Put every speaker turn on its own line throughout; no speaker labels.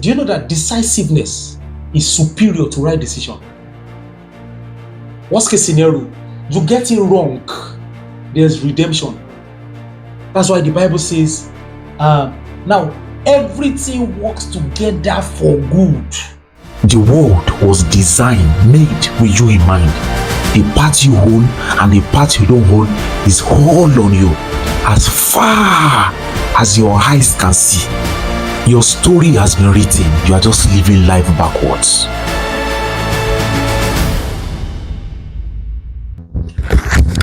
Do you know that decisiveness is superior to right decision? Worst case scenario, you get it wrong, there's redemption. That's why the Bible says, now everything works together for good. The world was designed, made with you in mind. The part you own and the part you don't own is all on you. As far as your eyes can see, your story has been written. You are just living life backwards.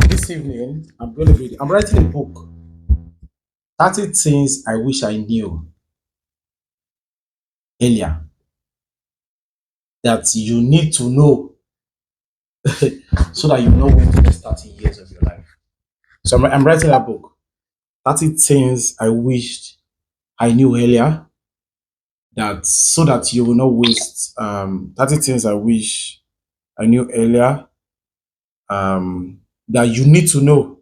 This evening, I'm writing a book, 30 Things I Wish I Knew Earlier, that you need to know so that you know when to next 30 years of your life. So I'm writing a book, 30 Things I Wished I Knew Earlier, that so that you will not waste 30 things I wish I knew earlier, that you need to know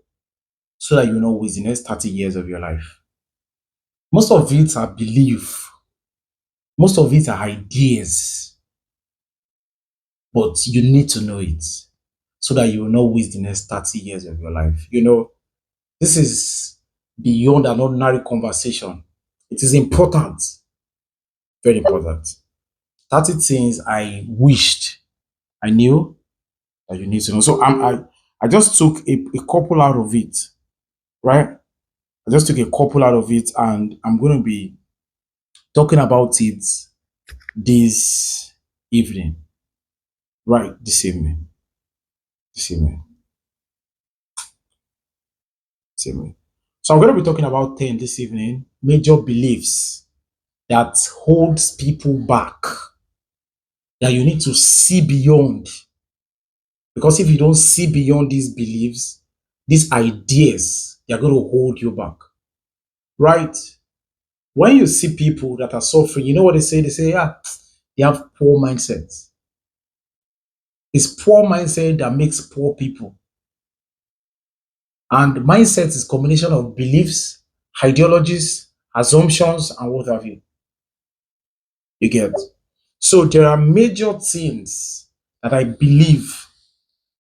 so that you will not waste the next 30 years of your life. Most of it are belief, most of it are ideas, but you need to know it so that you will not waste the next 30 years of your life. You know, this is beyond an ordinary conversation. It is important, very important. 30 things I wished I knew that you need to know. So I just took a couple out of it, right? I just took a couple out of it, and I'm going to be talking about it this evening, right? This evening. So I'm going to be talking about 10 this evening, major beliefs that holds people back, that you need to see beyond. Because if you don't see beyond these beliefs, these ideas, they're going to hold you back, right? When you see people that are suffering, you know what they say? They say, yeah, they have poor mindsets. It's poor mindset that makes poor people. And mindset is a combination of beliefs, ideologies, assumptions, and what have you. You get? So there are major things that I believe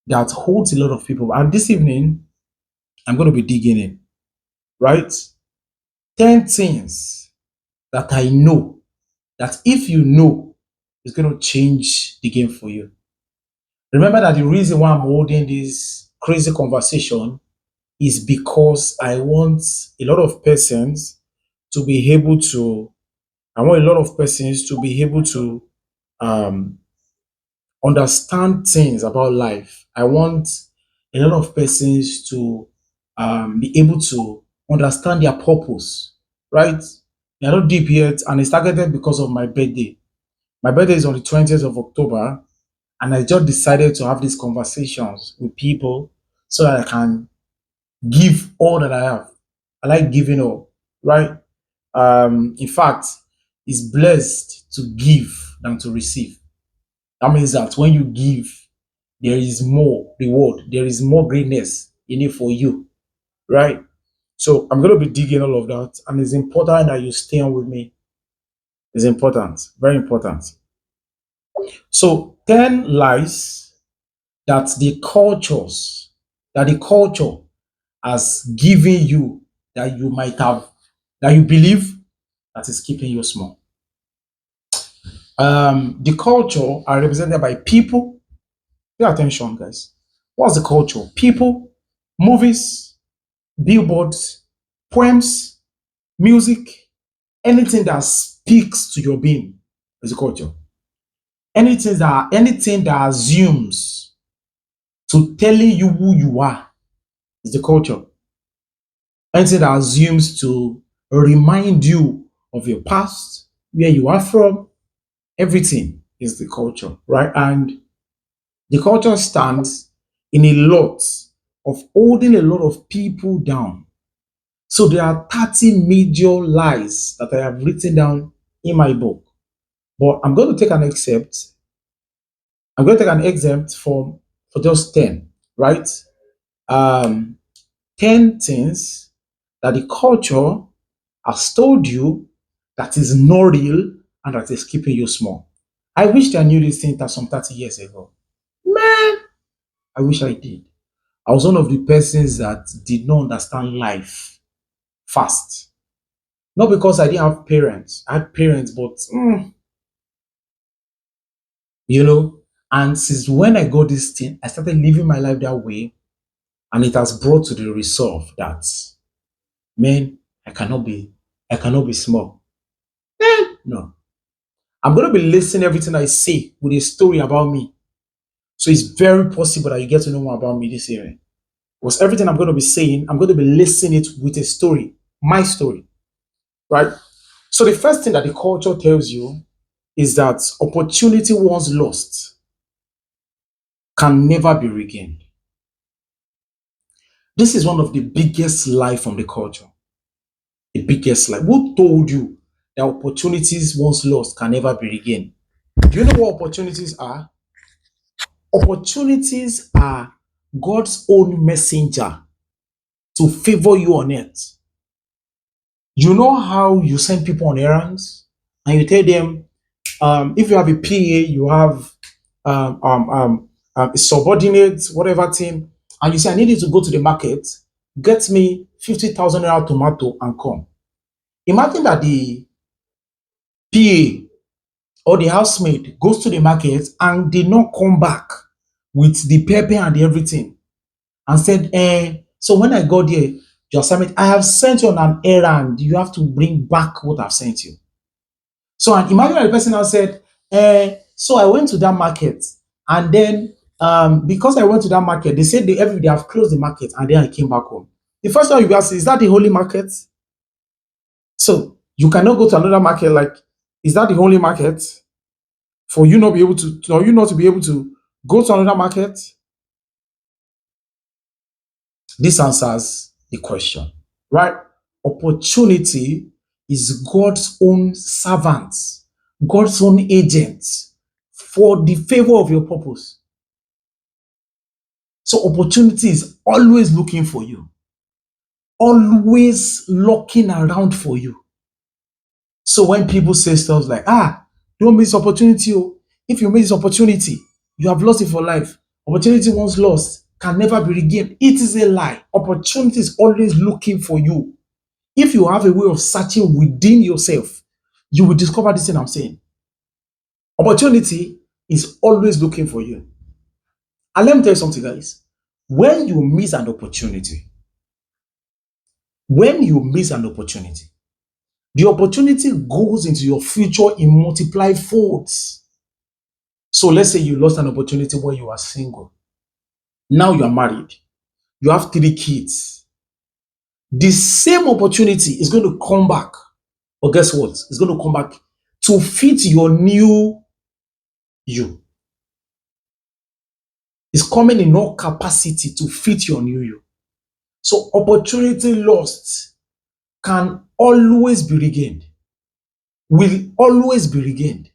that holds a lot of people. And this evening, I'm going to be digging in, right? 10 things that I know that if you know, it's going to change the game for you. Remember that the reason why I'm holding this crazy conversation is because I want a lot of persons to be able to, um, understand things about life. I want a lot of persons to be able to understand their purpose, right? They're not deep yet, and it's targeted because of my birthday. My birthday is on the 20th of October, and I just decided to have these conversations with people so that I can give all that I have. I like giving all, right? In fact, it's blessed to give than to receive. That means that when you give, there is more reward, there is more greatness in it for you, right? So I'm going to be digging all of that, and it's important that you stay on with me. It's important, very important. So 10 lies that the culture has given you, that you might have, that you believe, that is keeping you small. The culture are represented by people. Pay attention, guys. What's the culture? People, movies, billboards, poems, music, anything that speaks to your being is a culture. Anything that assumes to telling you who you are is the culture. Anything that assumes to remind you of your past, where you are from, everything is the culture, right? And the culture stands in a lot of holding a lot of people down. So there are 30 major lies that I have written down in my book. But I'm going to take an excerpt. I'm going to take an excerpt for just 10, right? Um, 10 things that the culture has told you that is not real and that is keeping you small. I wish I knew this thing that some 30 years ago. Man, I wish I did. I was one of the persons that did not understand life fast. Not because I didn't have parents. I had parents, but you know, and since when I got this thing, I started living my life that way, and it has brought to the resolve that, man, I cannot be small. No. I'm gonna be listening everything I say with a story about me. So it's very possible that you get to know more about me this area. Because everything I'm going to be saying, I'm going to be listening it with a story, my story, right? So the first thing that the culture tells you is that opportunity once lost can never be regained. This is one of the biggest lie from the culture. The biggest lie. Who told you that opportunities once lost can never be regained? Do you know what opportunities are? Opportunities are God's own messenger to favor you on earth. You know how you send people on errands and you tell them, if you have a PA, you have a subordinate, whatever thing, and you say, I need you to go to the market, get me 50,000 naira tomato and come. Imagine that the PA or the housemaid goes to the market and did not come back with the pepper and everything and said, so when I got there, your assignment, I have sent you on an errand. You have to bring back what I've sent you. So and imagine that the person now said, so I went to that market, and then because I went to that market, they said they have closed the market, and then I came back home. The first one you ask is that the holy market? So you cannot go to another market. Like, is that the holy market for you not be able to, or you not to be able to go to another market? This answers the question, right? Opportunity is God's own servant, God's own agent for the favor of your purpose. So opportunity is always looking for you, always looking around for you. So when people say stuff like, don't miss opportunity. Oh. If you miss this opportunity, you have lost it for life. Opportunity once lost can never be regained. It is a lie. Opportunity is always looking for you. If you have a way of searching within yourself, you will discover this thing I'm saying. Opportunity is always looking for you. And let me tell you something, guys. When you miss an opportunity, when you miss an opportunity, the opportunity goes into your future in multiplied folds. So let's say you lost an opportunity when you are single. Now you are married. You have 3 kids. The same opportunity is going to come back. But guess what? It's going to come back to fit your new you. It's coming in all capacity to fit your new you. So opportunity lost can always be regained. Will always be regained.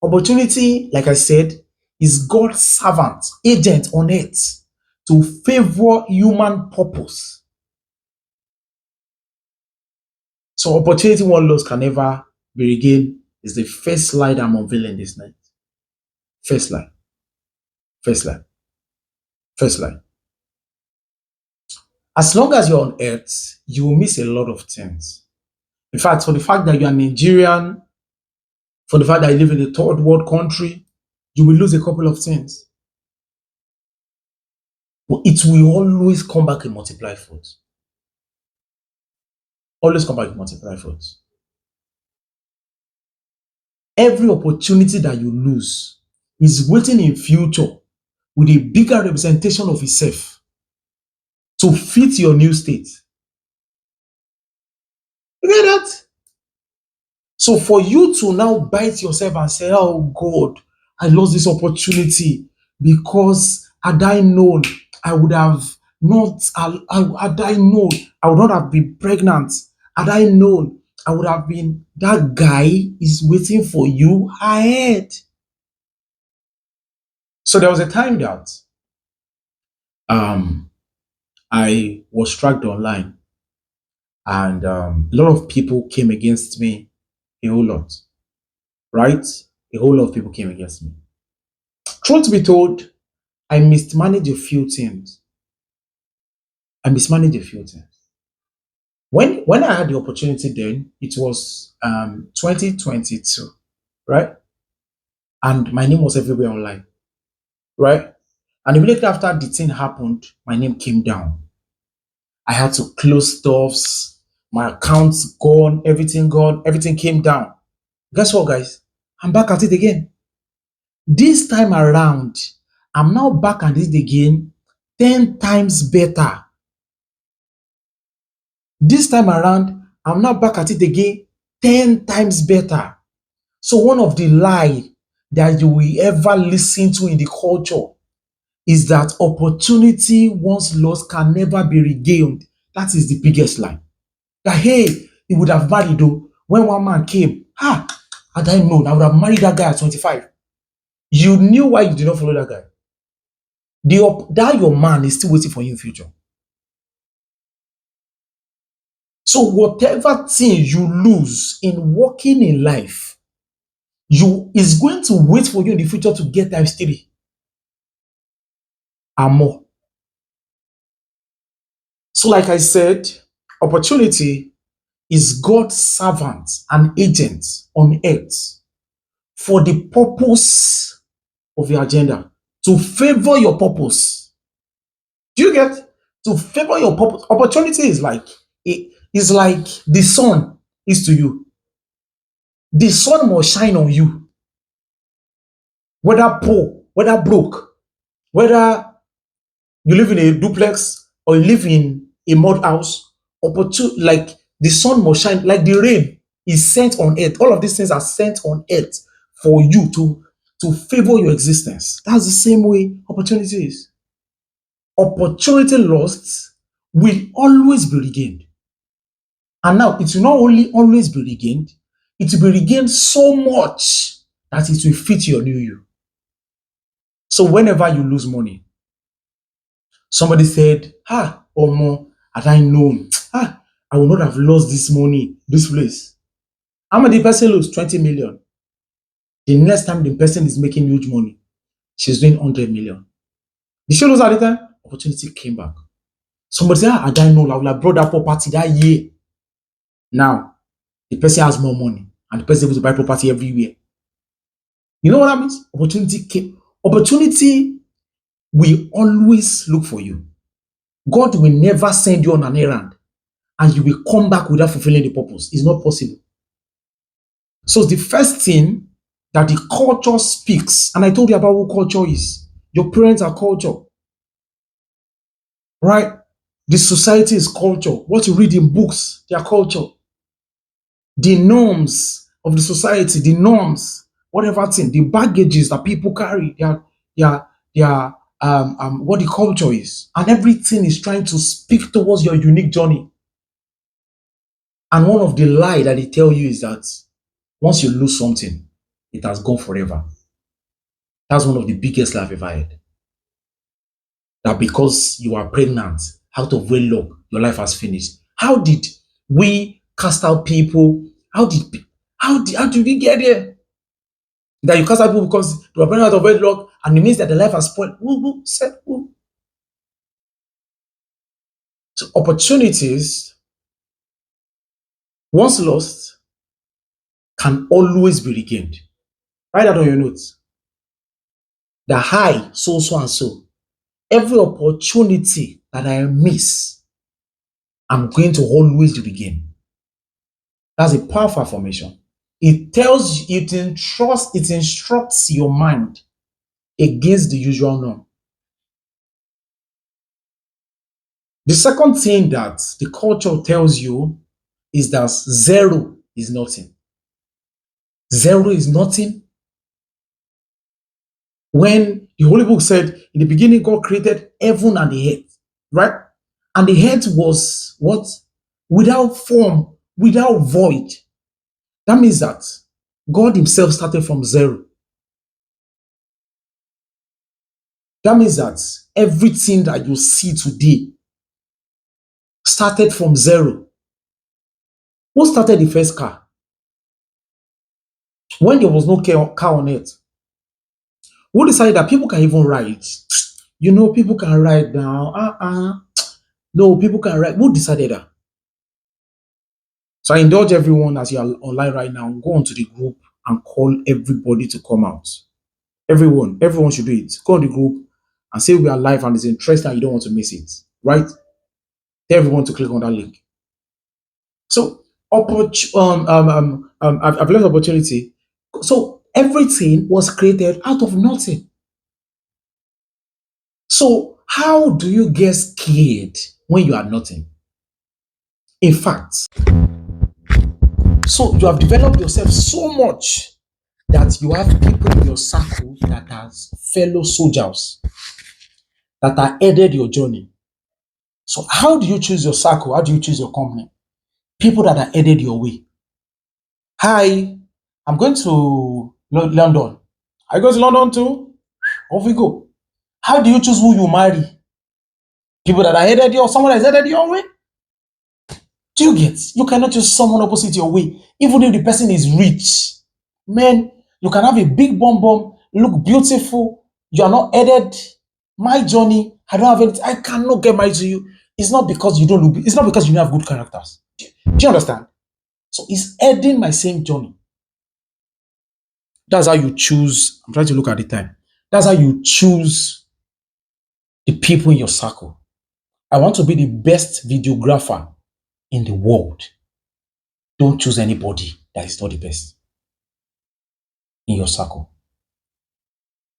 Opportunity, like I said, is God's servant, agent on earth to favor human purpose. So opportunity one lost can never be regained is the first slide I'm unveiling this night. First slide. First slide. First slide. As long as you're on earth, you will miss a lot of things. In fact, for the fact that you're Nigerian, for the fact that you live in a third world country, you will lose a couple of things. But it will always come back in multiplied folds. Always come back in multiplied folds. Every opportunity that you lose is waiting in future with a bigger representation of itself to fit your new state. You get that? So for you to now bite yourself and say, oh God, I lost this opportunity because had I known, I would have not, had I known, I would not have been pregnant. Had I known, I would have been, that guy is waiting for you ahead. So there was a time that I was tracked online and a lot of people came against me a whole lot. right? A whole lot of people came against me. Truth be told, I mismanaged a few things. I mismanaged a few things. When I had the opportunity then, it was 2022, right? And my name was everywhere online, right? And immediately after the thing happened, my name came down. I had to close stuffs, my accounts gone, everything came down. Guess what, guys? I'm back at it again. This time around, I'm now back at it again, 10 times better. This time around, I'm now back at it again, 10 times better. So one of the lie that you will ever listen to in the culture is that opportunity once lost can never be regained. That is the biggest lie. That hey, he would have married though. When one man came, had I known, I would have married that guy at 25. You knew why you did not follow that guy. That your man is still waiting for you in the future. So whatever thing you lose in working in life, you is going to wait for you in the future to get times three and more. So, like I said, opportunity is God's servant and agent on earth for the purpose of your agenda, to favor your purpose. Do you get? To favor your purpose. Opportunity is like the sun is to you. The sun must shine on you, whether poor, whether broke, whether you live in a duplex or you live in a mud house. Opportunity, like the sun must shine, like the rain is sent on earth. All of these things are sent on earth for you to favor your existence. That's the same way opportunity is. Opportunity lost will always be regained. And now it will not only always be regained, it will be regained so much that it will fit your new you. So whenever you lose money, somebody said, Omo, had I known, I would not have lost this money, this place. How many person lose 20 million? The next time the person is making huge money, she's doing 100 million. Did she lose at the time? Opportunity came back. Somebody said, had I known, I would have brought that property that year. Now, the person has more money and the person is able to buy property everywhere. You know what that means? Opportunity came. Opportunity will always look for you. God will never send you on an errand and you will come back without fulfilling the purpose. It's not possible. So the first thing that the culture speaks, and I told you about what culture is. Your parents are culture, right? The society is culture. What you read in books, they are culture. The norms of the society, the norms, whatever thing, the baggages that people carry, they are what the culture is. And everything is trying to speak towards your unique journey. And one of the lie that they tell you is that once you lose something, it has gone forever. That's one of the biggest lies I've ever heard. That because you are pregnant, out of wedlock, your life has finished. How did we cast out people? How did we get there? That you cast out people because you are pregnant out of wedlock, and it means that the life has spoiled. Who said who? So opportunities, once lost, can always be regained. Write that on your notes. The high, so and so. Every opportunity that I miss, I'm going to always regain. That's a powerful affirmation. It tells you, it instructs your mind against the usual norm. The second thing that the culture tells you is that zero is nothing. Zero is nothing. When the Holy Book said, in the beginning, God created heaven and the earth, right? And the earth was what? Without form, without void. That means that God Himself started from zero. That means that everything that you see today started from zero. Who started the first car? When there was no car on it, who decided that people can even ride? You know, people can ride now. No, people can ride. Who decided that? So I indulge everyone as you are online right now. Go onto the group and call everybody to come out. Everyone should do it. Go on the group and say we are live and it's interesting and you don't want to miss it. Right? Tell everyone to click on that link. So, I've left opportunity. So everything was created out of nothing. So how do you get scared when you are nothing? In fact, so you have developed yourself so much that you have people in your circle that are fellow soldiers that are aided your journey. So how do you choose your circle? How do you choose your company? People that are aided your way. Hi, I'm going to London. Are you going to London too? Off we go. How do you choose who you marry? People that are headed you or someone that is headed your way? Do you get? You cannot choose someone opposite your way, even if the person is rich. Man, you can have a big bum bum, look beautiful. You are not headed. My journey, I don't have anything. I cannot get married to you. It's not because you don't look. It's not because you don't have good characters. Do you understand? So it's heading my same journey. That's how you choose. I'm trying to look at the time. That's how you choose the people in your circle. I want to be the best videographer in the world. Don't choose anybody that is not the best in your circle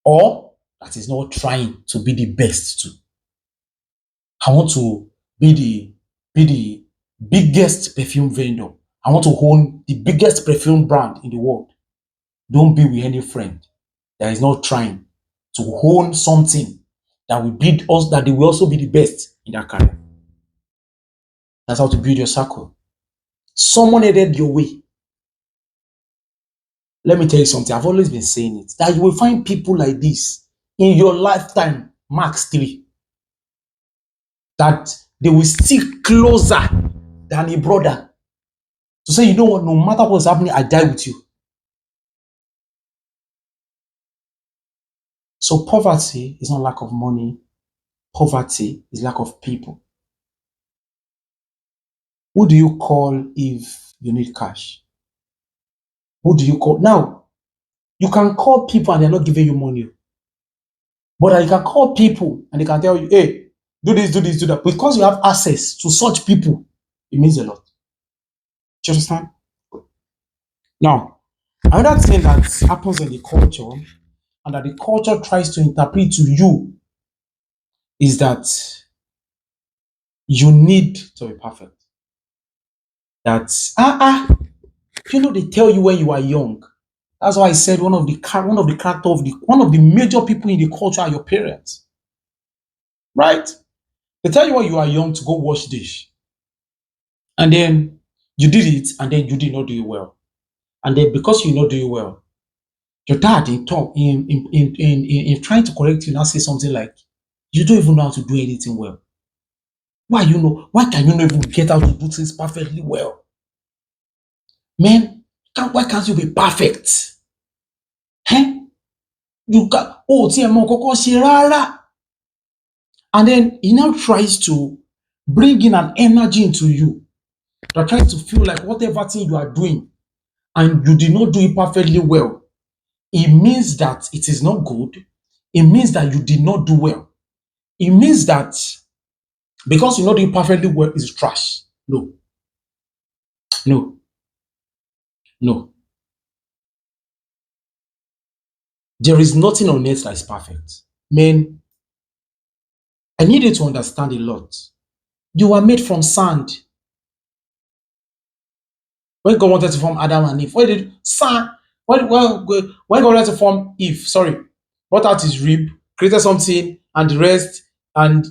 or that is not trying to be the best too. I want to be the biggest perfume vendor. I want to own the biggest perfume brand in the world. Don't be with any friend that is not trying to own something that will build us, that they will also be the best in that career. That's how to build your circle. Someone headed your way. Let me tell you something. I've always been saying it, that you will find people like this in your lifetime, max 3, that they will stick closer than a brother to say, you know what, no matter what's happening, I die with you. So poverty is not lack of money. Poverty is lack of people. Who do you call if you need cash? Who do you call? Now, you can call people and they're not giving you money. But you can call people and they can tell you, hey, do this, do this, do that. Because you have access to such people, it means a lot. Do you understand? Now, another thing that happens in the culture and that the culture tries to interpret to you is that you need to be perfect. That they tell you when you are young. That's why I said one of the character of one of the major people in the culture are your parents, right? They tell you when you are young to go wash dish, and then you did it, and then you did not do it well, and then because you not do it well, your dad in talk in trying to correct you now say something like, "You don't even know how to do anything well. Why you know? Why can you not even get how to do things perfectly well, man? Why can't you be perfect? Eh? You can oh tí ẹ mọ nǹkan kan ṣe rárá." And then he now tries to bring in an energy into you that tries to feel like whatever thing you are doing and you did not do it perfectly well, it means that it is not good. It means that you did not do well. It means that because you not do it perfectly well is trash. No, no, no. There is nothing on earth that is perfect. Man, I need you to understand a lot. You were made from sand. When God wanted to form Adam and Eve, what did sand? When God wanted to form Eve, sorry, brought out his rib, created something, and the rest, and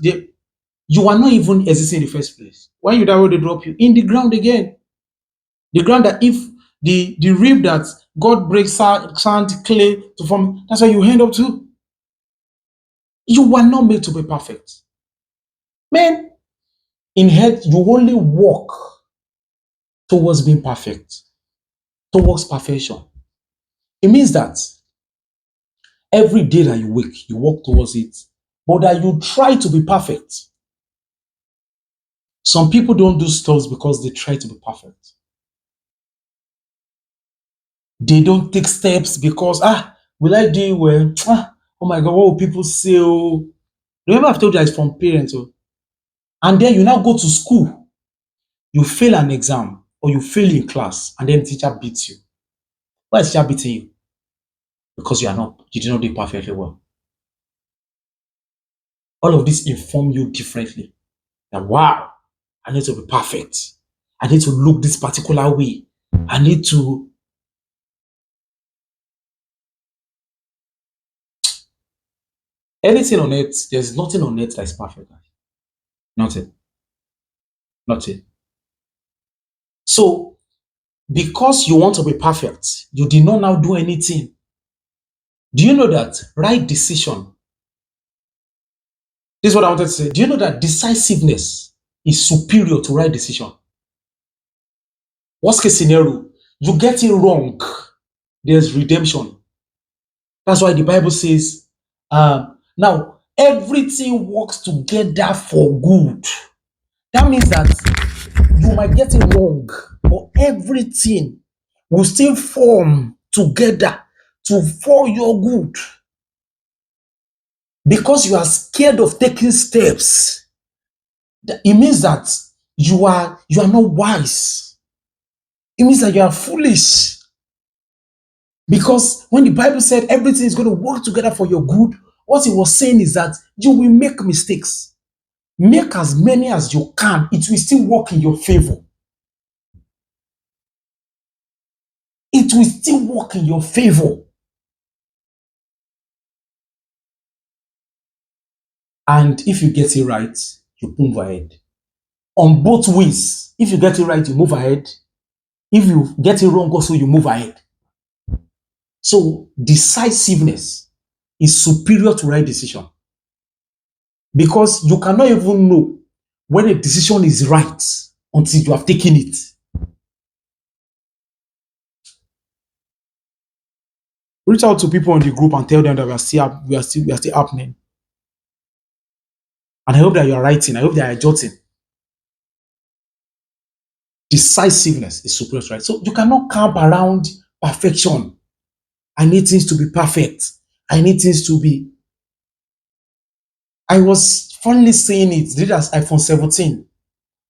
you are not even existing in the first place. When you die, where they drop you in the ground again. The ground that if the rib that God breaks sand, clay to form, that's where you end up to. You were not made to be perfect. Man, in head, you only walk towards being perfect, towards perfection. It means that every day that you wake, you walk towards it, but that you try to be perfect. Some people don't do stuff because they try to be perfect. They don't take steps because, will I do well? Oh my God, what will people say? Oh, remember I've told you it's from parents. Oh. And then you now go to school, you fail an exam or you fail in class, and then the teacher beats you. Why is the teacher beating you? Because you did not do perfectly well. All of this inform you differently. That wow, I need to be perfect. I need to look this particular way. I need to. Anything on earth, there's nothing on earth that is perfect. Nothing. Nothing. So, because you want to be perfect, you did not now do anything. Do you know that right decision? This is what I wanted to say. Do you know that decisiveness is superior to right decision? Worst case scenario, you get it wrong, there's redemption. That's why the Bible says, now everything works together for good. That means that you might get it wrong, but everything will still form together for your good. Because you are scared of taking steps, it means that you are not wise. It means that you are foolish. Because when the Bible said everything is going to work together for your good, what it was saying is that you will make mistakes. Make as many as you can, it will still work in your favor. It will still work in your favor. And if you get it right, you move ahead. On both ways, if you get it right, you move ahead. If you get it wrong, also you move ahead. So decisiveness is superior to right decision. Because you cannot even know when a decision is right until you have taken it. Reach out to people in the group and tell them that we are still happening. And I hope that you are writing. I hope that you are jotting. Decisiveness is superior to right. So you cannot camp around perfection. I need things to be perfect. I need things to be. I was finally saying it. Did as iPhone 17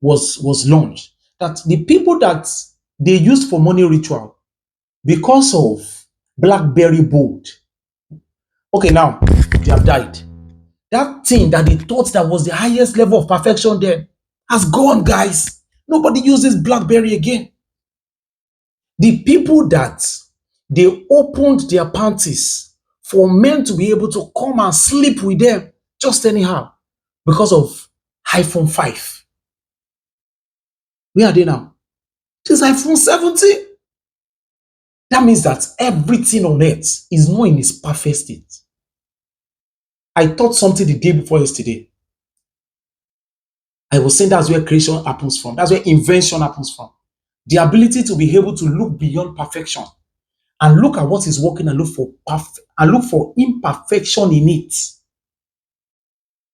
was launched. That the people that they used for money ritual because of BlackBerry Bold. Okay, now they have died. That thing that they thought that was the highest level of perfection then has gone, guys. Nobody uses BlackBerry again. The people that they opened their panties for men to be able to come and sleep with them just anyhow because of iPhone 5. Where are they now? This iPhone 17. That means that everything on earth is not in its perfect state. I taught something the day before yesterday. I was saying that's where creation happens from. That's where invention happens from. The ability to be able to look beyond perfection and look at what is working and look for imperfection in it.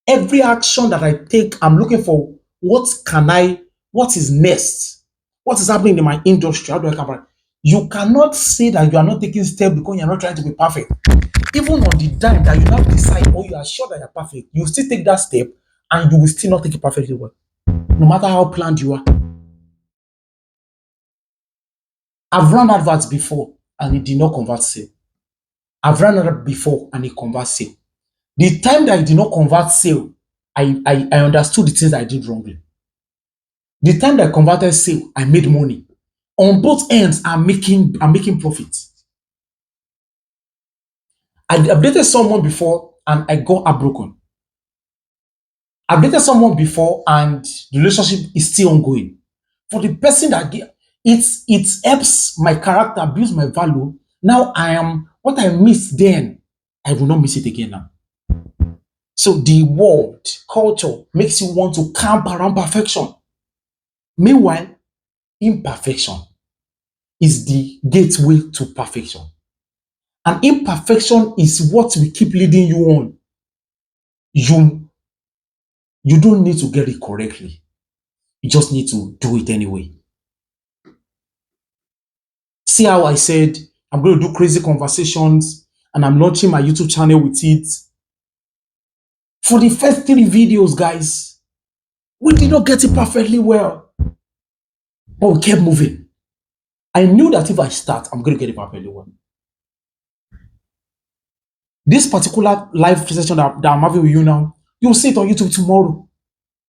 Every action that I take, I'm looking for what is next? What is happening in my industry? How do I come? You cannot say that you are not taking steps because you're not trying to be perfect. Even on the time that you now decide or you are sure that you're perfect, you still take that step and you will still not take it perfectly well. No matter how planned you are. I've run adverts before and it did not convert sale. I've run advert before and it converts sale. The time that it did not convert sale, I understood the things that I did wrongly. The time that I converted sale, I made money. On both ends, I'm making profit. I've dated someone before and I got heartbroken. I've dated someone before and the relationship is still ongoing. For the person that it helps my character, builds my value. Now I am what I missed then, I will not miss it again now. So the world, culture makes you want to camp around perfection. Meanwhile, imperfection is the gateway to perfection. And imperfection is what will keep leading you on. You, you don't need to get it correctly. You just need to do it anyway. See how I said I'm going to do crazy conversations and I'm launching my YouTube channel with it. For the first 3 videos, guys, we did not get it perfectly well, but we kept moving. I knew that if I start, I'm going to get it perfectly well. This particular live session that I'm having with you now, you'll see it on YouTube tomorrow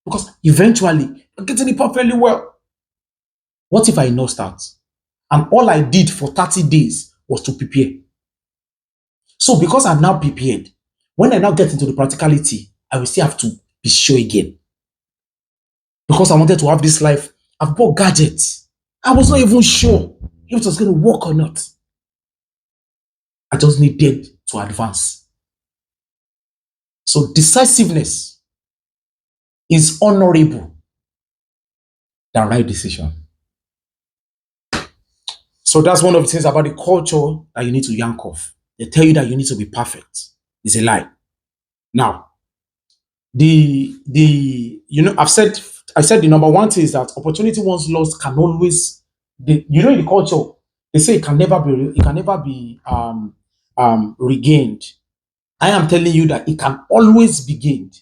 because eventually I'm getting it perfectly well. What if I no start? And all I did for 30 days was to prepare. So because I'm now prepared, when I now get into the practicality, I will still have to be sure again. Because I wanted to have this life, I've bought gadgets. I was not even sure if it was going to work or not. I just needed to advance. So decisiveness is honorable than right decision. So that's one of the things about the culture that you need to yank off. They tell you that you need to be perfect. It's a lie. Now, I said the number one thing is that opportunity once lost can always, in the culture, they say it can never be regained. I am telling you that it can always be gained.